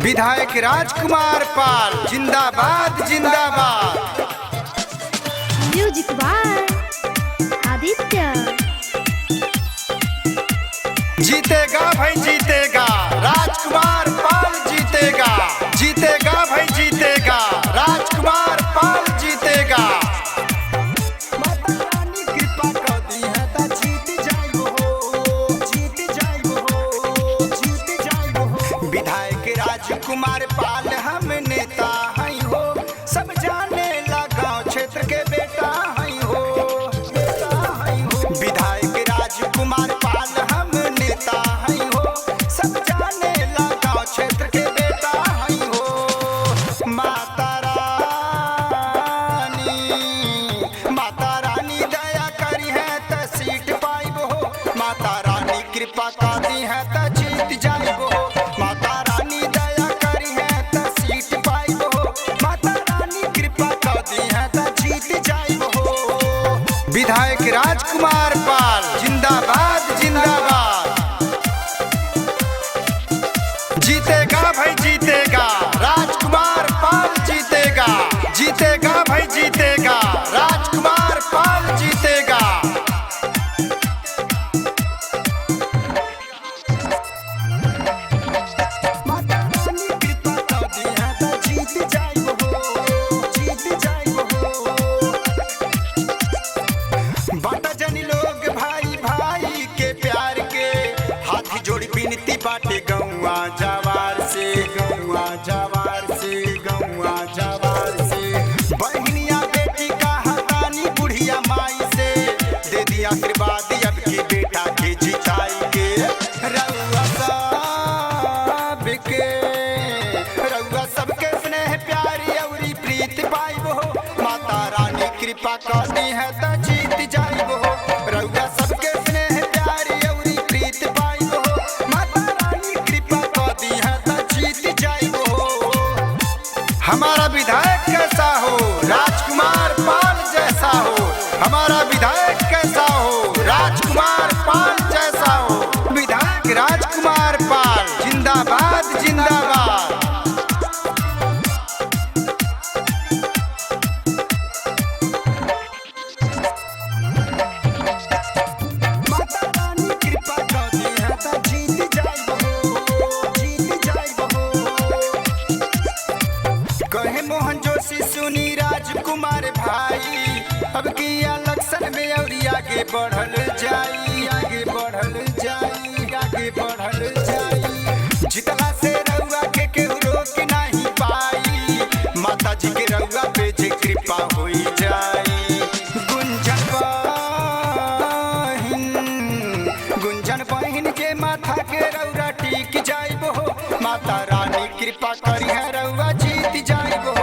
विधायक राजकुमार पाल जिंदाबाद जिंदाबाद। Music by Aditya. जीतेगा भाई जीतेगा, राजकुमार पाल जीतेगा, जीतेगा भाई जीतेगा, राजकुमार पाल जीतेगा। माता रानी कृपा कर दी है ता जीत जाइबो हो, जीत जाइबो हो, जीत जाइबो हो। विधायक राजकुमार पाल हम नेता हैं हो, सब जाने ला गाँव क्षेत्र के बेटा हैं हो, बेटा हैं हो। विधायक राजकुमार पाल हम नेता हैं हो, सब जाने ला गाँव क्षेत्र के बेटा हैं हो। माता रानी दया करी है त सीट पाइबो हो, माता रानी कृपा कर दी है त जीत जाइबो हो। माता रानी दया करी है त सीट पाइबो हो, माता रानी कृपा कर दी है त जीत जाइबो हो। विधायक राजकुमार पाल जिंदाबाद जिंदाबाद। जीतेगा भाई जीतेगा, राजकुमार पाल जीतेगा, जीतेगा भाई जीतेगा, राजकुमार पाल जीतेगा। माता रानी कृपा कर दी है त जीत जाइबो हो, जीत जाइबो हो। बाटा जनी लोग भाई भाई के प्यार के, हाथी जोड़ी बिनती बाटे गौआ जवार से, गौआ जवार से, गौआ जवार से। बहनिया बेटी का हतानी बुढ़िया माई से, दे दिया आशीर्वाद अब की बेटा के जिताई के। रउआ सबके, रउआ सबके स्नेह प्यारी अउरी प्रीत पाइबो हो, माता रानी कृपा कर दी है त जीत जाइबो हो। रउआ सबके स्नेह प्यारी अउरी प्रीत पाइबो हो, माता रानी कृपा कर दी है त जीत जाइबो हो। हमारा विधायक कैसा हो, राजकुमार पाल जैसा हो। हमारा विधायक कैसा हो, राजकुमार पाल जैसा हो। विधायक राजकुमार पाल जिंदाबाद जिंदाबाद। माता रानी कृपा कर दी है त जीत जाइबो हो, जीत जाइबो हो। कहे मोहन जोशी सुनी राजकुमार भाई, अब की इलेक्शन में और आगे बढ़ल जाई, आगे बढ़ल जाई, आगे बढ़ल जाई। जितला से रउआ के केहू रोक नहीं पाई, माता जी के रउआ पे जे कृपा होई जाई। गुंजन बहिन के माथा के रउरा टिक जाइबो हो, माता रानी कृपा करी है रउआ जीत जाइबो।